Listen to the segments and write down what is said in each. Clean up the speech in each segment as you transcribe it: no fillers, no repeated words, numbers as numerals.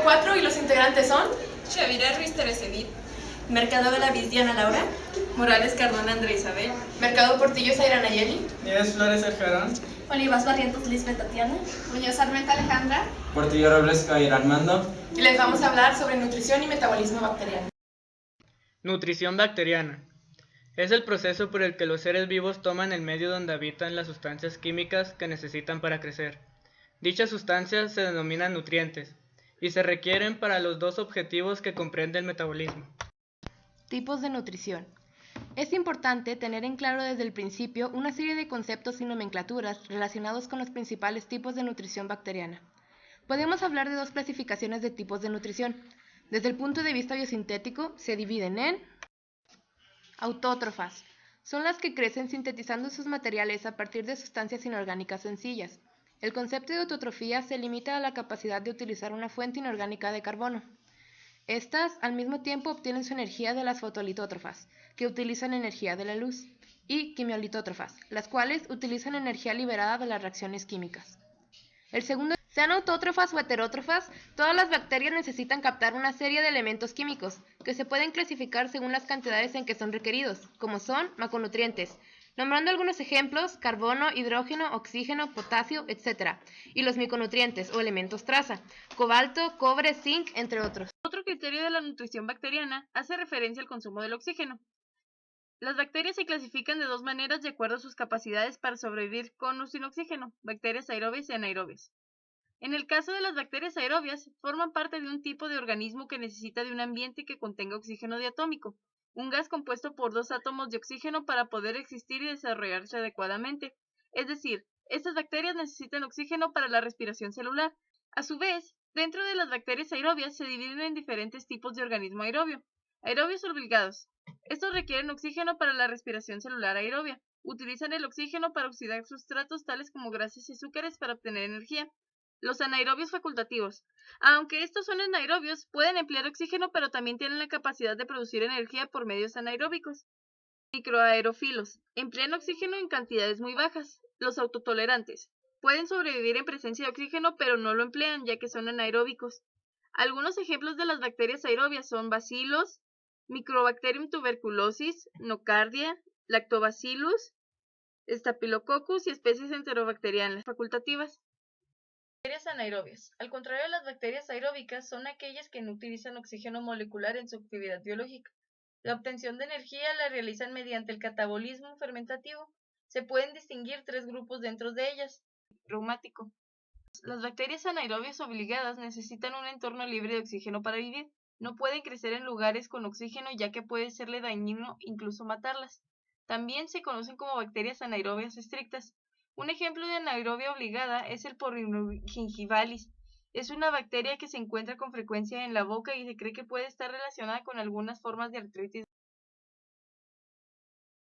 4 y los integrantes son Chavira Ruiz Teresevit, Mercado de la Viz Diana Laura, Morales Cardona Andrea Isabel, Mercado Portillo Zaira Nayeli, Nieves Flores Aljarón, Olivas Barrientos Lisbeth Tatiana, Muñoz Armenta Alejandra, Portillo Robles Javier Armando. y les vamos a hablar sobre nutrición y metabolismo bacteriano. Nutrición bacteriana. Es el proceso por el que los seres vivos toman el medio donde habitan las sustancias químicas que necesitan para crecer. Dichas sustancias se denominan nutrientes y se requieren para los dos objetivos que comprende el metabolismo. Tipos de nutrición. Es importante tener en claro desde el principio una serie de conceptos y nomenclaturas relacionados con los principales tipos de nutrición bacteriana. Podemos hablar de dos clasificaciones de tipos de nutrición. Desde el punto de vista biosintético, se dividen en autótrofas. Son las que crecen sintetizando sus materiales a partir de sustancias inorgánicas sencillas. El concepto de autotrofía se limita a la capacidad de utilizar una fuente inorgánica de carbono. Estas, al mismo tiempo, obtienen su energía de las fotolitótrofas, que utilizan energía de la luz, y quimiolitótrofas, las cuales utilizan energía liberada de las reacciones químicas. El segundo, sean autótrofas o heterótrofas, todas las bacterias necesitan captar una serie de elementos químicos, que se pueden clasificar según las cantidades en que son requeridos, como son macronutrientes, nombrando algunos ejemplos: carbono, hidrógeno, oxígeno, potasio, etc. Y los micronutrientes o elementos traza, cobalto, cobre, zinc, entre otros. Otro criterio de la nutrición bacteriana hace referencia al consumo del oxígeno. Las bacterias se clasifican de dos maneras de acuerdo a sus capacidades para sobrevivir con o sin oxígeno, bacterias aerobias y anaerobias. En el caso de las bacterias aerobias, forman parte de un tipo de organismo que necesita de un ambiente que contenga oxígeno diatómico, un gas compuesto por dos átomos de oxígeno para poder existir y desarrollarse adecuadamente. Es decir, estas bacterias necesitan oxígeno para la respiración celular. A su vez, dentro de las bacterias aerobias se dividen en diferentes tipos de organismo aerobio. Aerobios obligados. Estos requieren oxígeno para la respiración celular aerobia. Utilizan el oxígeno para oxidar sustratos tales como grasas y azúcares para obtener energía. Los anaerobios facultativos. Aunque estos son anaerobios, pueden emplear oxígeno, pero también tienen la capacidad de producir energía por medios anaeróbicos. Microaerófilos. Emplean oxígeno en cantidades muy bajas. Los autotolerantes. Pueden sobrevivir en presencia de oxígeno, pero no lo emplean, ya que son anaeróbicos. Algunos ejemplos de las bacterias aerobias son bacilos, Microbacterium tuberculosis, Nocardia, Lactobacillus, Staphylococcus y especies enterobacterianas facultativas. Bacterias anaerobias. Al contrario de las bacterias aeróbicas, son aquellas que no utilizan oxígeno molecular en su actividad biológica. La obtención de energía la realizan mediante el catabolismo fermentativo. Se pueden distinguir tres grupos dentro de ellas. Reumático. Las bacterias anaerobias obligadas necesitan un entorno libre de oxígeno para vivir. No pueden crecer en lugares con oxígeno, ya que puede serle dañino incluso matarlas. También se conocen como bacterias anaerobias estrictas. Un ejemplo de anaerobia obligada es el Porrinogingivalis. Es una bacteria que se encuentra con frecuencia en la boca y se cree que puede estar relacionada con algunas formas de artritis.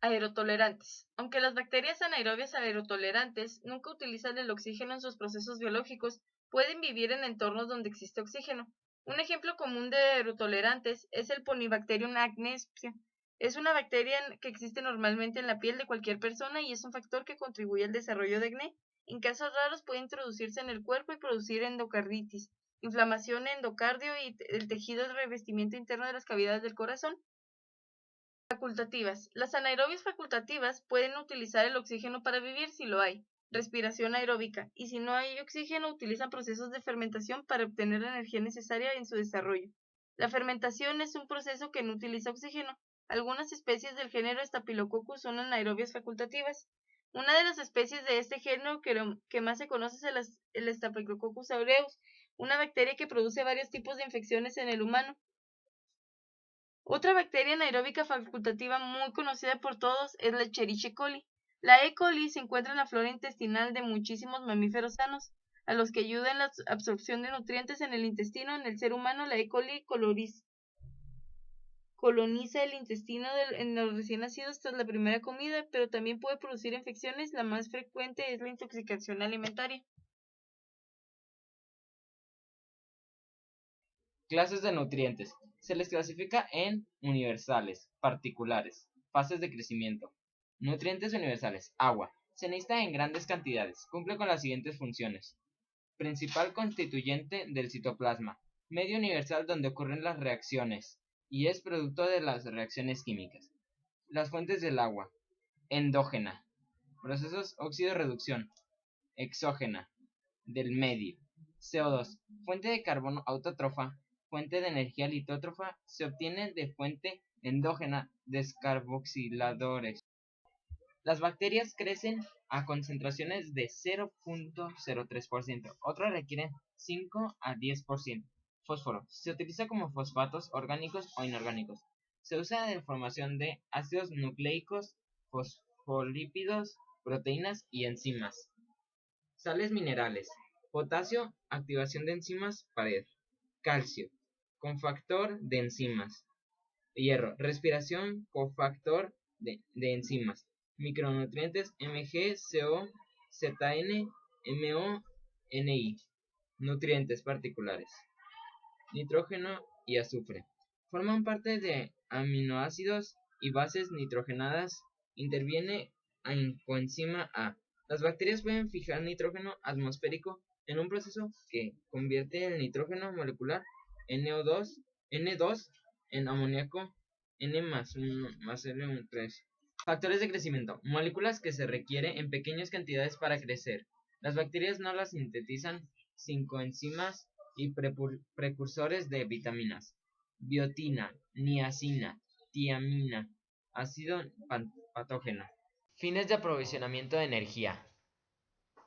Aerotolerantes. Aunque las bacterias anaerobias aerotolerantes nunca utilizan el oxígeno en sus procesos biológicos, pueden vivir en entornos donde existe oxígeno. Un ejemplo común de aerotolerantes es el Ponibacterium acnespia. Es una bacteria que existe normalmente en la piel de cualquier persona y es un factor que contribuye al desarrollo de acné. En casos raros puede introducirse en el cuerpo y producir endocarditis, inflamación en endocardio y el tejido de revestimiento interno de las cavidades del corazón. Facultativas. Las anaerobias facultativas pueden utilizar el oxígeno para vivir si lo hay, respiración aeróbica, y si no hay oxígeno utilizan procesos de fermentación para obtener la energía necesaria en su desarrollo. La fermentación es un proceso que no utiliza oxígeno. Algunas especies del género Staphylococcus son anaerobias facultativas. Una de las especies de este género que más se conoce es el Staphylococcus aureus, una bacteria que produce varios tipos de infecciones en el humano. Otra bacteria anaeróbica facultativa muy conocida por todos es la Escherichia coli. La E. coli se encuentra en la flora intestinal de muchísimos mamíferos sanos, a los que ayuda en la absorción de nutrientes en el intestino. En el ser humano, la E. coli coloniza el intestino en los recién nacidos tras la primera comida, pero también puede producir infecciones. La más frecuente es la intoxicación alimentaria. Clases de nutrientes. Se les clasifica en universales, particulares, fases de crecimiento. Nutrientes universales. Agua. Se necesita en grandes cantidades. Cumple con las siguientes funciones. Principal constituyente del citoplasma. medio universal donde ocurren las reacciones, y es producto de las reacciones químicas. Las fuentes del agua. Endógena. Procesos óxido-reducción. Exógena. Del medio. CO2. Fuente de carbono autótrofa. Fuente de energía litótrofa. Se obtiene de fuente endógena descarboxiladores. Las bacterias crecen a concentraciones de 0.03%. Otras requieren 5 a 10%. Fósforo. Se utiliza como fosfatos orgánicos o inorgánicos. Se usa en formación de ácidos nucleicos, fosfolípidos, proteínas y enzimas. Sales minerales. Potasio, activación de enzimas, pared. Calcio, cofactor de enzimas. Hierro, respiración, cofactor de enzimas. Micronutrientes Mg, Co, Zn, Mo, Ni. Nutrientes particulares. Nitrógeno y azufre. Forman parte de aminoácidos y bases nitrogenadas. Interviene en coenzima A. Las bacterias pueden fijar nitrógeno atmosférico en un proceso que convierte el nitrógeno molecular N2 en amoníaco N más L3. Factores de crecimiento. Moléculas que se requieren en pequeñas cantidades para crecer. Las bacterias no las sintetizan sin coenzimas y precursores de vitaminas. Biotina, niacina, tiamina, ácido patógeno. Fines de aprovisionamiento de energía.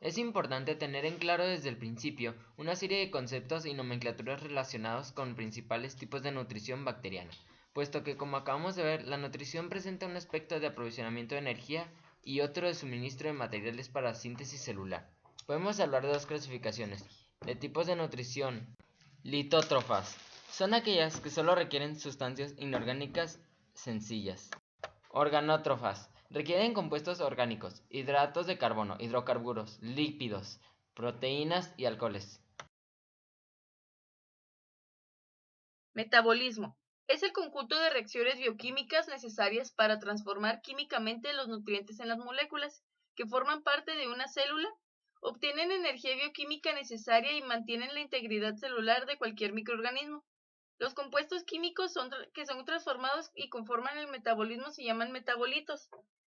Es importante tener en claro desde el principio una serie de conceptos y nomenclaturas relacionados con principales tipos de nutrición bacteriana, puesto que, como acabamos de ver, la nutrición presenta un aspecto de aprovisionamiento de energía y otro de suministro de materiales para síntesis celular. Podemos hablar de dos clasificaciones de tipos de nutrición. Litótrofas son aquellas que solo requieren sustancias inorgánicas sencillas. Organótrofas requieren compuestos orgánicos, hidratos de carbono, hidrocarburos, lípidos, proteínas y alcoholes. Metabolismo. Es el conjunto de reacciones bioquímicas necesarias para transformar químicamente los nutrientes en las moléculas que forman parte de una célula, obtienen energía bioquímica necesaria y mantienen la integridad celular de cualquier microorganismo. Los compuestos químicos que son transformados y conforman el metabolismo se llaman metabolitos.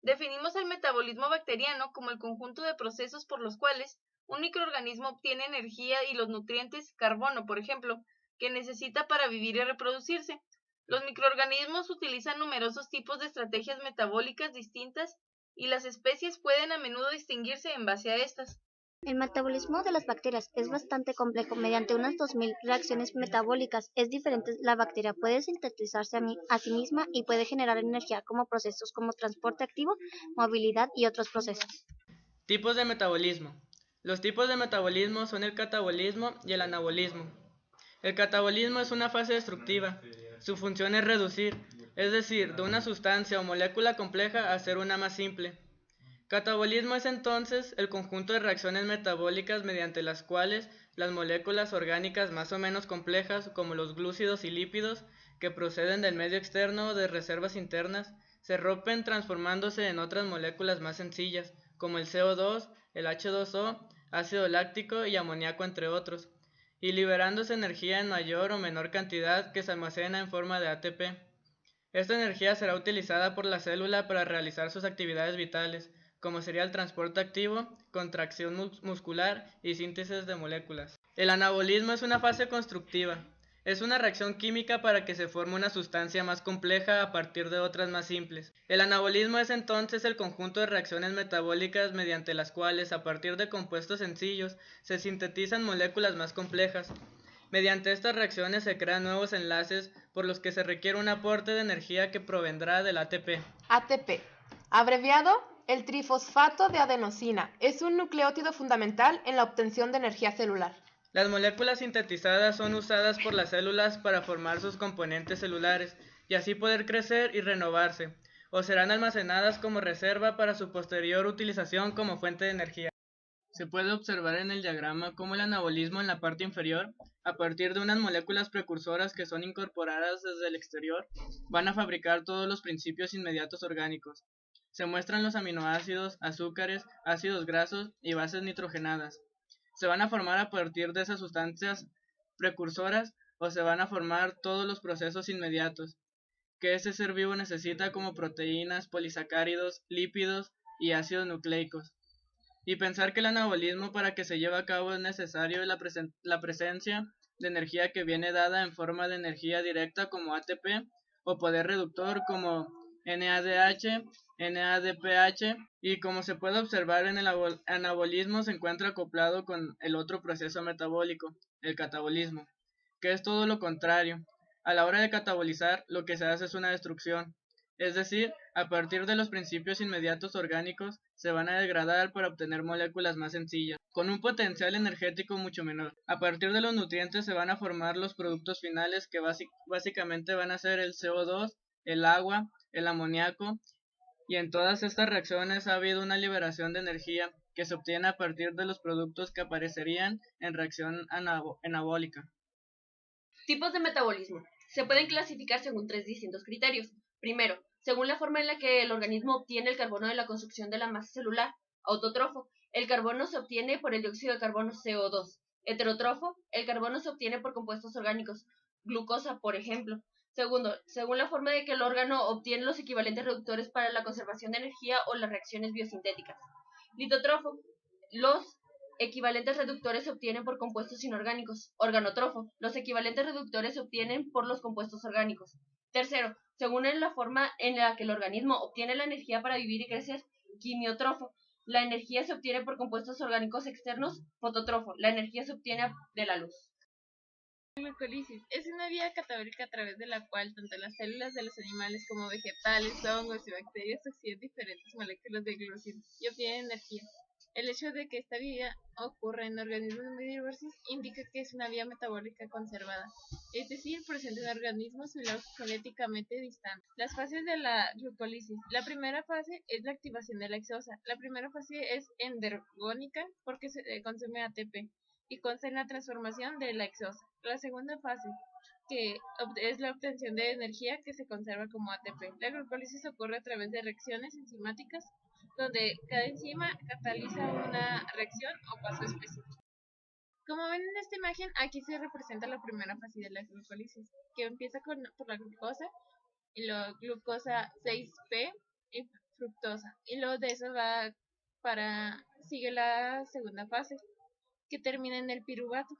Definimos el metabolismo bacteriano como el conjunto de procesos por los cuales un microorganismo obtiene energía y los nutrientes, carbono por ejemplo, que necesita para vivir y reproducirse. Los microorganismos utilizan numerosos tipos de estrategias metabólicas distintas y las especies pueden a menudo distinguirse en base a estas. El metabolismo de las bacterias es bastante complejo. Mediante unas 2000 reacciones metabólicas es diferente. La bacteria puede sintetizarse a sí misma y puede generar energía como procesos como transporte activo, movilidad y otros procesos. Tipos de metabolismo. Los tipos de metabolismo son el catabolismo y el anabolismo. El catabolismo es una fase destructiva. Su función es reducir, es decir, de una sustancia o molécula compleja a hacer una más simple. Catabolismo es entonces el conjunto de reacciones metabólicas mediante las cuales las moléculas orgánicas más o menos complejas, como los glúcidos y lípidos, que proceden del medio externo o de reservas internas, se rompen transformándose en otras moléculas más sencillas, como el CO2, el H2O, ácido láctico y amoníaco, entre otros, y liberándose energía en mayor o menor cantidad que se almacena en forma de ATP. Esta energía será utilizada por la célula para realizar sus actividades vitales, como sería el transporte activo, contracción muscular y síntesis de moléculas. El anabolismo es una fase constructiva. Es una reacción química para que se forme una sustancia más compleja a partir de otras más simples. El anabolismo es entonces el conjunto de reacciones metabólicas mediante las cuales, a partir de compuestos sencillos, se sintetizan moléculas más complejas. Mediante estas reacciones se crean nuevos enlaces por los que se requiere un aporte de energía que provendrá del ATP. ATP, abreviado el trifosfato de adenosina, es un nucleótido fundamental en la obtención de energía celular. Las moléculas sintetizadas son usadas por las células para formar sus componentes celulares y así poder crecer y renovarse, o serán almacenadas como reserva para su posterior utilización como fuente de energía. Se puede observar en el diagrama cómo el anabolismo en la parte inferior, a partir de unas moléculas precursoras que son incorporadas desde el exterior, van a fabricar todos los principios inmediatos orgánicos. Se muestran los aminoácidos, azúcares, ácidos grasos y bases nitrogenadas. Se van a formar a partir de esas sustancias precursoras o se van a formar todos los procesos inmediatos que ese ser vivo necesita, como proteínas, polisacáridos, lípidos y ácidos nucleicos. Y pensar que el anabolismo, para que se lleve a cabo, es necesario la presencia de energía que viene dada en forma de energía directa como ATP, o poder reductor como NADH, NADPH, y como se puede observar en el anabolismo, se encuentra acoplado con el otro proceso metabólico, el catabolismo, que es todo lo contrario. A la hora de catabolizar, lo que se hace es una destrucción, es decir, a partir de los principios inmediatos orgánicos se van a degradar para obtener moléculas más sencillas, con un potencial energético mucho menor. A partir de los nutrientes se van a formar los productos finales, que básicamente van a ser el CO2, el agua, el amoníaco, y en todas estas reacciones ha habido una liberación de energía que se obtiene a partir de los productos que aparecerían en reacción anabólica. Tipos de metabolismo. Se pueden clasificar según 3 distintos criterios. Primero, según la forma en la que el organismo obtiene el carbono de la construcción de la masa celular. Autótrofo. El carbono se obtiene por el dióxido de carbono CO2. Heterótrofo. El carbono se obtiene por compuestos orgánicos. Glucosa, por ejemplo. Segundo, según la forma de que el órgano obtiene los equivalentes reductores para la conservación de energía o las reacciones biosintéticas. Litótrofo. Los equivalentes reductores se obtienen por compuestos inorgánicos. Organotrofo. Los equivalentes reductores se obtienen por los compuestos orgánicos. Tercero, según la forma en la que el organismo obtiene la energía para vivir y crecer. Quimiotrofo. La energía se obtiene por compuestos orgánicos externos. Fotótrofo. La energía se obtiene de la luz. La glucólisis es una vía catabólica a través de la cual tanto las células de los animales como vegetales, hongos y bacterias oxidan diferentes moléculas de glucósido y obtienen energía. El hecho de que esta vía ocurra en organismos muy diversos indica que es una vía metabólica conservada, es decir, presente en organismos filogenéticamente distantes. Las fases de la glucólisis. La primera fase es la activación de la exosa. La primera fase es endergónica porque se consume ATP y consta en la transformación de la exosa. La segunda fase, que es la obtención de energía que se conserva como ATP. La glucólisis ocurre a través de reacciones enzimáticas donde cada enzima cataliza una reacción o paso específico. Como ven en esta imagen, aquí se representa la primera fase de la glucólisis, que empieza por la glucosa, y luego glucosa 6P y fructosa, y luego de eso sigue la segunda fase, que termina en el piruvato.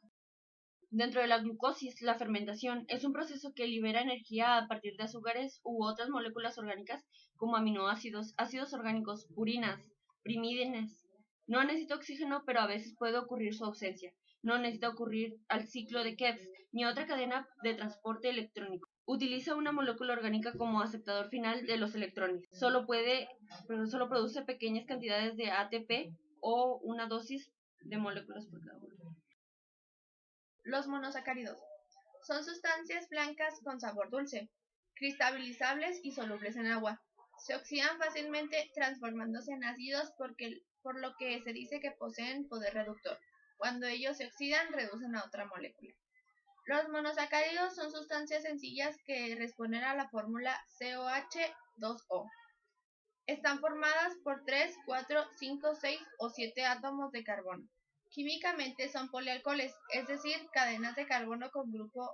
Dentro de la glucosis, la fermentación es un proceso que libera energía a partir de azúcares u otras moléculas orgánicas como aminoácidos, ácidos orgánicos, purinas, primidines. No necesita oxígeno, pero a veces puede ocurrir su ausencia. No necesita ocurrir al ciclo de Krebs ni otra cadena de transporte electrónico. Utiliza una molécula orgánica como aceptador final de los electrones. Solo produce pequeñas cantidades de ATP o una dosis de moléculas por cada uno. Los monosacáridos son sustancias blancas con sabor dulce, cristalizables y solubles en agua. Se oxidan fácilmente transformándose en ácidos por lo que se dice que poseen poder reductor. Cuando ellos se oxidan, reducen a otra molécula. Los monosacáridos son sustancias sencillas que responden a la fórmula COH2O. Están formadas por 3, 4, 5, 6 o 7 átomos de carbono. Químicamente son polialcoholes, es decir, cadenas de carbono con grupo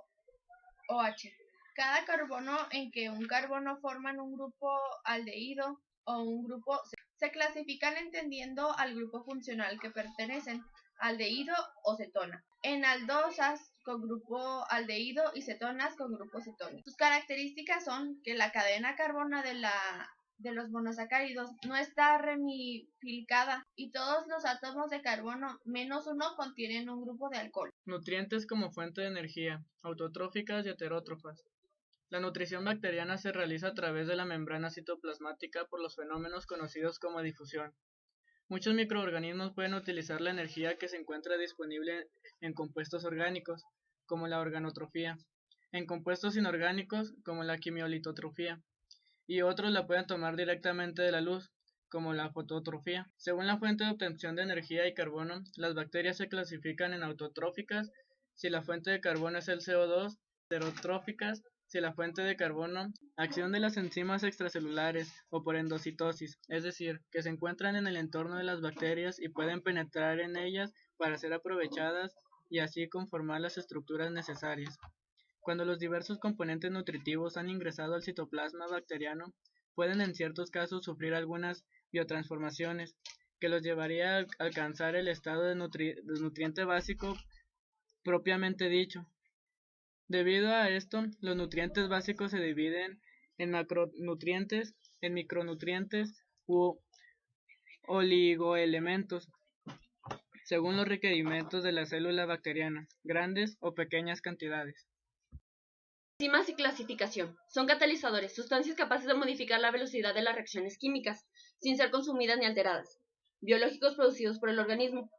OH. Cada carbono en que un carbono forman un grupo aldehído o un grupo se clasifican entendiendo al grupo funcional que pertenecen, aldehído o cetona, en aldosas con grupo aldehído y cetonas con grupo cetónico. Sus características son que la cadena carbona de los monosacáridos no está ramificada y todos los átomos de carbono menos uno contienen un grupo de alcohol. Nutrientes como fuente de energía, autotróficas y heterótrofas. La nutrición bacteriana se realiza a través de la membrana citoplasmática por los fenómenos conocidos como difusión. Muchos microorganismos pueden utilizar la energía que se encuentra disponible en compuestos orgánicos, como la organotrofía, en compuestos inorgánicos, como la quimiolitotrofía, y otros la pueden tomar directamente de la luz, como la fototrofía. Según la fuente de obtención de energía y carbono, las bacterias se clasifican en autotróficas si la fuente de carbono es el CO2, heterotróficas si la fuente de carbono, acción de las enzimas extracelulares o por endocitosis, es decir, que se encuentran en el entorno de las bacterias y pueden penetrar en ellas para ser aprovechadas y así conformar las estructuras necesarias. Cuando los diversos componentes nutritivos han ingresado al citoplasma bacteriano, pueden en ciertos casos sufrir algunas biotransformaciones que los llevaría a alcanzar el estado de nutriente básico propiamente dicho. Debido a esto, los nutrientes básicos se dividen en macronutrientes, en micronutrientes u oligoelementos, según los requerimientos de la célula bacteriana, grandes o pequeñas cantidades. Enzimas y clasificación. Son catalizadores, sustancias capaces de modificar la velocidad de las reacciones químicas, sin ser consumidas ni alteradas. Biológicos producidos por el organismo.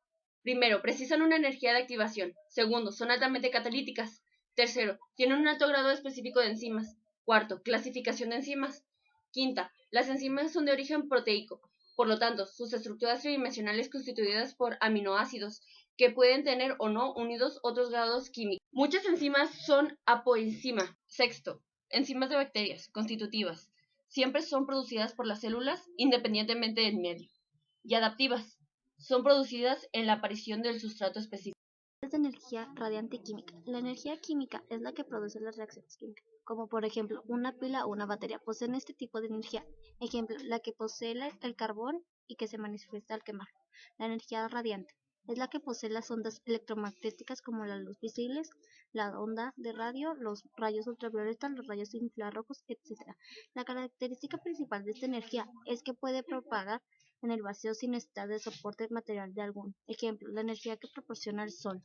Primero, precisan una energía de activación. Segundo, son altamente catalíticas. Tercero, tienen un alto grado específico de enzimas. Cuarto, clasificación de enzimas. Quinta, las enzimas son de origen proteico. Por lo tanto, sus estructuras tridimensionales constituidas por aminoácidos, que pueden tener o no unidos otros grados químicos. Muchas enzimas son apoenzima. Sexto, enzimas de bacterias, constitutivas. Siempre son producidas por las células independientemente del medio. Y adaptivas. Son producidas en la aparición del sustrato específico. Es de energía radiante química. La energía química es la que produce las reacciones químicas, como por ejemplo una pila o una batería poseen este tipo de energía. Ejemplo, la que posee el carbón y que se manifiesta al quemar. La energía radiante es la que posee las ondas electromagnéticas como la luz visible, la onda de radio, los rayos ultravioletas, los rayos infrarrojos, etc. La característica principal de esta energía es que puede propagar en el vacío sin necesidad de soporte material de algún. Ejemplo, la energía que proporciona el sol.